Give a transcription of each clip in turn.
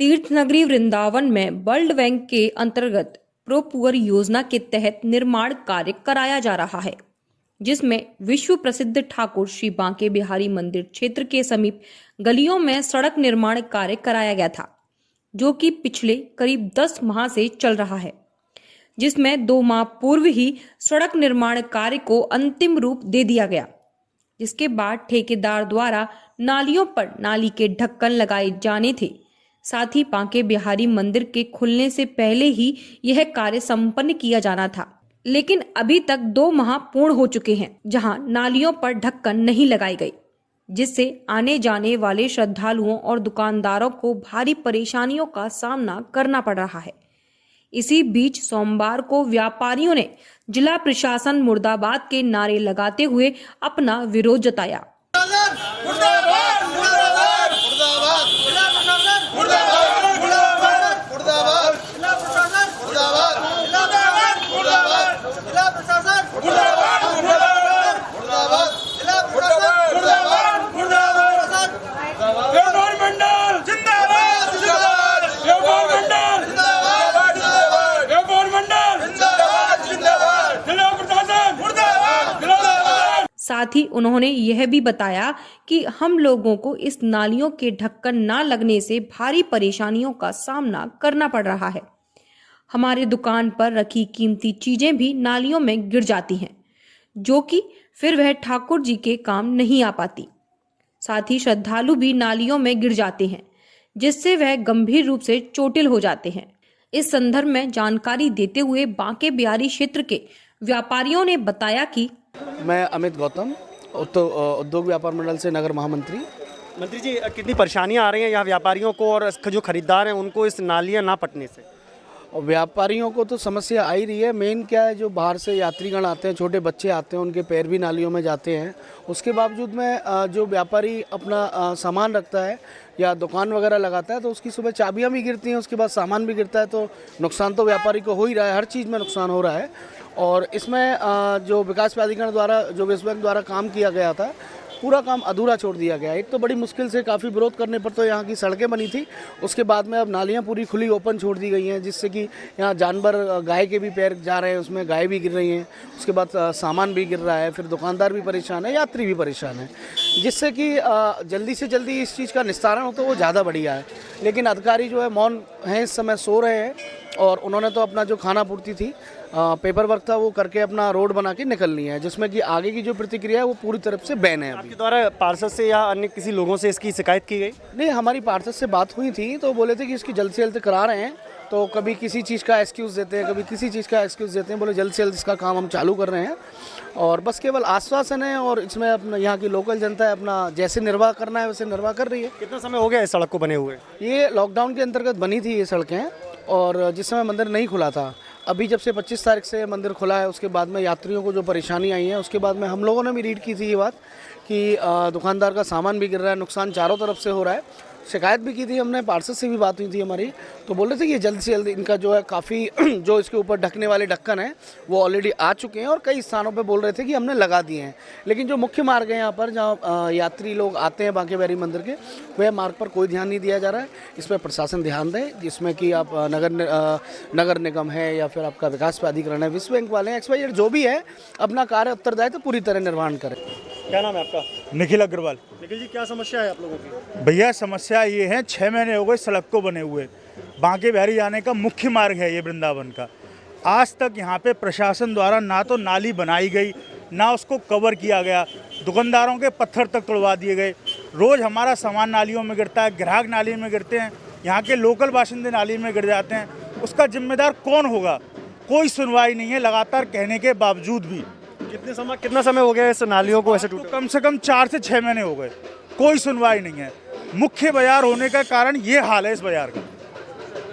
तीर्थ नगरी वृंदावन में वर्ल्ड बैंक के अंतर्गत प्रो पुअर योजना के तहत निर्माण कार्य कराया जा रहा है, जिसमें विश्व प्रसिद्ध ठाकुर श्री बांके बिहारी मंदिर क्षेत्र के समीप गलियों में सड़क निर्माण कार्य कराया गया था, जो कि पिछले करीब 10 माह से चल रहा है, जिसमें 2 माह पूर्व ही सड़क निर्माण कार्य को अंतिम रूप दे दिया गया, जिसके बाद ठेकेदार द्वारा नालियों पर नाली के ढक्कन लगाए जाने थे। साथ ही बांके बिहारी मंदिर के खुलने से पहले ही यह कार्य संपन्न किया जाना था, लेकिन अभी तक 2 माह पूर्ण हो चुके हैं, जहां नालियों पर ढक्कन नहीं लगाई गई, जिससे आने जाने वाले श्रद्धालुओं और दुकानदारों को भारी परेशानियों का सामना करना पड़ रहा है। इसी बीच सोमवार को व्यापारियों ने जिला प्रशासन मुर्दाबाद के नारे लगाते हुए अपना विरोध जताया। साथ ही उन्होंने यह भी बताया कि हम लोगों को इस नालियों के ढक्कन न लगने से भारी परेशानियों का सामना करना पड़ रहा है। हमारे दुकान पर रखी कीमती चीजें भी नालियों में गिर जाती हैं, जो कि फिर वह ठाकुर जी के काम नहीं आ पाती। साथ ही श्रद्धालु भी नालियों में गिर जाते हैं, जिससे वह गंभीर रूप से चोटिल हो जाते हैं। इस संदर्भ में जानकारी देते हुए बांके बिहारी क्षेत्र के व्यापारियों ने बताया कि मैं अमित गौतम उद्योग व्यापार मंडल से नगर महामंत्री। मंत्री जी, कितनी परेशानियां आ रही हैं यहाँ व्यापारियों को और जो खरीदार हैं उनको इस नालियाँ ना पटने से? और व्यापारियों को तो समस्या आ ही रही है। मेन क्या है, जो बाहर से यात्रीगण आते हैं, छोटे बच्चे आते हैं, उनके पैर भी नालियों में जाते हैं। उसके बावजूद में जो व्यापारी अपना सामान रखता है या दुकान वगैरह लगाता है तो उसकी सुबह चाबियां भी गिरती हैं, उसके बाद सामान भी गिरता है, तो नुकसान तो व्यापारी को हो ही रहा है, हर चीज़ में नुकसान हो रहा है। और इसमें जो विकास प्राधिकरण द्वारा, जो विश्व बैंक द्वारा काम किया गया था, पूरा काम अधूरा छोड़ दिया गया। एक तो बड़ी मुश्किल से काफ़ी विरोध करने पर तो यहाँ की सड़कें बनी थी, उसके बाद में अब नालियाँ पूरी खुली ओपन छोड़ दी गई हैं, जिससे कि यहाँ जानवर, गाय के भी पैर जा रहे हैं, उसमें गाय भी गिर रही हैं, उसके बाद सामान भी गिर रहा है, फिर दुकानदार भी परेशान है, यात्री भी परेशान है, जिससे कि जल्दी से जल्दी इस चीज़ का निस्तारण हो तो वो ज़्यादा बढ़िया है। लेकिन अधिकारी जो है मौन हैं, इस समय सो रहे हैं, और उन्होंने तो अपना जो खाना पूर्ति थी, पेपर वर्क था, वो करके अपना रोड बना के निकल लिया है, जिसमें कि आगे की जो प्रतिक्रिया है वो पूरी तरफ से बैन है। आपके द्वारा पार्षद से या अन्य किसी लोगों से इसकी शिकायत की गई? नहीं, हमारी पार्षद से बात हुई थी, तो बोले थे कि इसकी जल्द से जल्द करा रहे हैं। तो कभी किसी चीज़ का एक्सक्यूज़ देते हैं, कभी किसी चीज़ का एक्सक्यूज़ देते हैं, बोले जल्द से जल्द इसका काम हम चालू कर रहे हैं। और बस केवल आश्वासन है, और इसमें अपना यहाँ की लोकल जनता है अपना जैसे निर्वाह करना है वैसे निर्वाह कर रही है। कितना समय हो गया इस सड़क को बने हुए? ये लॉकडाउन के अंतर्गत बनी थी ये सड़कें, और जिस समय मंदिर नहीं खुला था। अभी जब से 25 तारीख से मंदिर खुला है, उसके बाद में यात्रियों को जो परेशानी आई है, उसके बाद में हम लोगों ने भी रीड की थी ये बात कि दुकानदार का सामान भी गिर रहा है, नुकसान चारों तरफ से हो रहा है। शिकायत भी की थी हमने, पार्षद से भी बात हुई थी हमारी, तो बोल रहे थे कि जल्द से जल्द इनका जो है काफ़ी जो इसके ऊपर ढकने वाले ढक्कन हैं वो ऑलरेडी आ चुके हैं, और कई स्थानों पे बोल रहे थे कि हमने लगा दिए हैं। लेकिन जो मुख्य मार्ग है यहाँ पर, जहाँ यात्री लोग आते हैं बांके बिहारी मंदिर के, वह मार्ग पर कोई ध्यान नहीं दिया जा रहा है। इस पर प्रशासन ध्यान दे, जिसमें कि आप नगर निगम है या फिर आपका विकास प्राधिकरण है, विश्व बैंक वाले हैं, XYZ जो भी है, अपना कार्य उत्तरदायित्व तो पूरी तरह निर्वहन करें। क्या नाम है आपका? निखिल अग्रवाल। निखिल जी, क्या समस्या है आप लोगों की? भैया समस्या ये है, 6 महीने हो गए सड़क को बने हुए। बांके बिहारी जाने का मुख्य मार्ग है ये वृंदावन का। आज तक यहाँ पे प्रशासन द्वारा ना तो नाली बनाई गई, ना उसको कवर किया गया। दुकानदारों के पत्थर तक तोड़वा दिए गए। रोज़ हमारा सामान नालियों में गिरता है, ग्राहक नाली में गिरते हैं, यहाँ के लोकल बाशिंदे नाली में गिर जाते हैं। उसका जिम्मेदार कौन होगा? कोई सुनवाई नहीं है, लगातार कहने के बावजूद भी। कितना समय हो गया इस नालियों को ऐसे टूटे? कम से कम 4 से 6 महीने हो गए, कोई सुनवाई नहीं है। मुख्य बाजार होने का कारण ये हाल है इस बाजार का।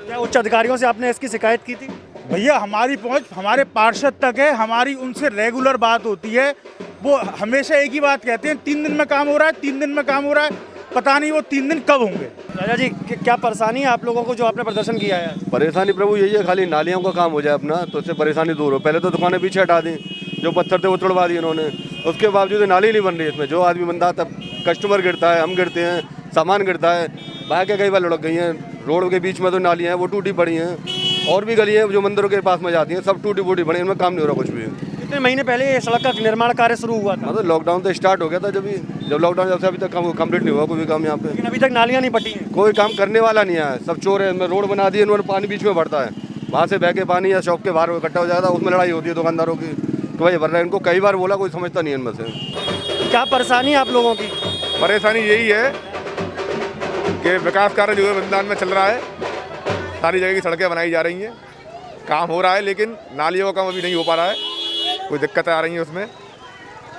क्या उच्च अधिकारियों से आपने इसकी शिकायत की थी? भैया हमारी पहुंच हमारे पार्षद तक है, हमारी उनसे रेगुलर बात होती है। वो हमेशा एक ही बात कहते हैं, 3 दिन में काम हो रहा है, 3 दिन में काम हो रहा है। पता नहीं वो 3 दिन कब होंगे। राजा जी, क्या परेशानी है आप लोगों को जो आपने प्रदर्शन किया है? परेशानी प्रभु यही है, खाली नालियों का काम हो जाए अपना, तो उससे परेशानी दूर हो। पहले तो दुकानें पीछे हटा दी, जो पत्थर थे वो तोड़वा दिए उन्होंने, उसके बावजूद नाली नहीं बन रही। इसमें जो आदमी बंदा तब कस्टमर गिरता है, हम गिरते हैं, सामान गिरता है, बाइकें कई बार लुढ़क गई हैं, रोड के बीच में तो नालियाँ हैं वो टूटी पड़ी हैं, और भी गलियाँ हैं जो मंदिरों के पास में जाती हैं, सब टूटी फूटी पड़ी हैं, इनमें काम नहीं हो रहा कुछ भी। कितने महीने पहले ये सड़क का निर्माण कार्य शुरू हुआ था? मतलब लॉकडाउन तो स्टार्ट हो गया था जब लॉकडाउन जब से अभी तक कंप्लीट नहीं हुआ कोई भी काम यहाँ पे। लेकिन अभी तक नालियाँ नहीं पटी हैं। कोई काम करने वाला नहीं है, सब चोर है। इनमें रोड बना दी इन्होंने, पानी बीच में भरता है, वहाँ से बह के पानी या शॉप के बाहर इकट्ठा हो जाता है, उसमें लड़ाई होती है दुकानदारों की तो भाई भर रहे हैं। इनको कई बार बोला, कोई समझता नहीं है इनमें से। क्या परेशानी है आप लोगों की? परेशानी यही है कि विकास कार्य जो है वृंदावन में चल रहा है, सारी जगह की सड़कें बनाई जा रही हैं, काम हो रहा है, लेकिन नालियों का काम अभी नहीं हो पा रहा है, कोई दिक्कतें आ रही हैं उसमें।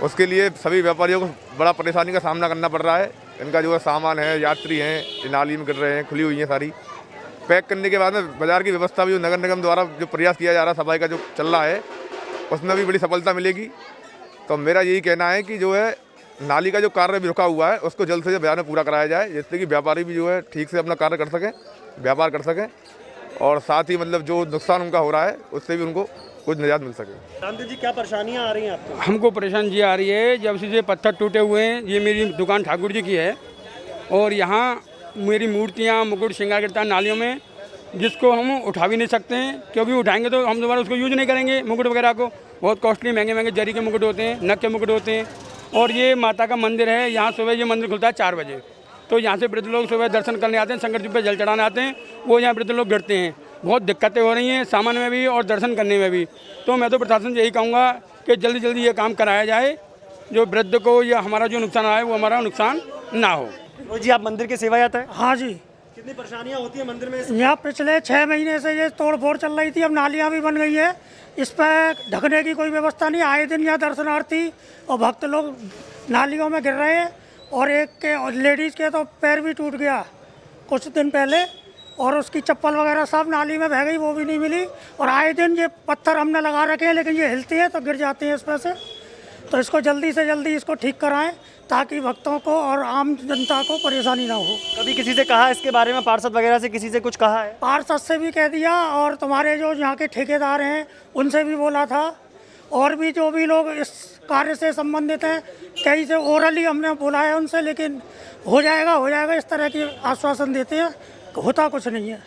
उसके लिए सभी व्यापारियों को बड़ा परेशानी का सामना करना पड़ रहा है। इनका जो है सामान है, यात्री हैं, ये नाली में गिर रहे हैं, खुली हुई हैं सारी। पैक करने के बाद में बाज़ार की व्यवस्था भी जो नगर निगम द्वारा जो प्रयास किया जा रहा है, सफाई का जो चल रहा है, उसमें भी बड़ी सफलता मिलेगी। तो मेरा यही कहना है कि जो है नाली का जो कार्य भी रुका हुआ है उसको जल्द से जल्द बाज़ार में पूरा कराया जाए, जिससे कि व्यापारी भी जो है ठीक से अपना कार्य कर सकें, व्यापार कर सकें, और साथ ही मतलब जो नुकसान उनका हो रहा है उससे भी उनको कुछ निजात मिल सके। रामदेव जी, क्या परेशानियाँ आ रही हैं आपको? हमको परेशानी ये आ रही है, जब से ये पत्थर टूटे हुए हैं, ये मेरी दुकान ठाकुर जी की है, और यहाँ मेरी मूर्तियाँ मुकुट श्रृंगार गिरता है नालियों में, जिसको हम उठा भी नहीं सकते हैं, क्योंकि उठाएंगे तो हम दोबारा उसको यूज नहीं करेंगे। मुकुट वगैरह को बहुत कॉस्टली महंगे महंगे जरी के मुकुट होते हैं, नग के मुकुट होते हैं। और ये माता का मंदिर है, यहाँ सुबह ये मंदिर खुलता है 4 बजे, तो यहाँ से वृद्ध लोग सुबह दर्शन करने आते हैं, शंकर जी पे जल चढ़ाने आते हैं, वो यहाँ वृद्ध लोग गिरते हैं। बहुत दिक्कतें हो रही हैं सामान में भी और दर्शन करने में भी। तो मैं तो प्रशासन से यही कहूँगा कि जल्दी जल्दी ये काम कराया जाए, जो वृद्ध को या हमारा जो नुकसान आया वो हमारा नुकसान ना हो। रोज जी आप मंदिर की सेवा जाता है? हाँ जी, कितनी परेशानियाँ होती है मंदिर में? यहाँ पिछले 6 महीने से ये तोड़ फोड़ चल रही थी, अब नालियाँ भी बन गई है, इस पर ढकने की कोई व्यवस्था नहीं। आए दिन यहाँ दर्शनार्थी और भक्त लोग नालियों में गिर रहे हैं, और एक के लेडीज़ के तो पैर भी टूट गया कुछ दिन पहले, और उसकी चप्पल वगैरह सब नाली में बह गई, वो भी नहीं मिली। और आए दिन ये पत्थर हमने लगा रखे हैं, लेकिन ये हिलती है तो गिर जाते हैं इस पर से। तो इसको जल्दी से जल्दी इसको ठीक कराएं, ताकि भक्तों को और आम जनता को परेशानी ना हो। कभी किसी से कहा इसके बारे में, पार्षद वगैरह से किसी से कुछ कहा है? पार्षद से भी कह दिया, और तुम्हारे जो यहाँ के ठेकेदार हैं उनसे भी बोला था, और भी जो भी लोग इस कार्य से संबंधित हैं कई से ओरली हमने बोला है उनसे, लेकिन हो जाएगा इस तरह की आश्वासन देते हैं, होता कुछ नहीं है।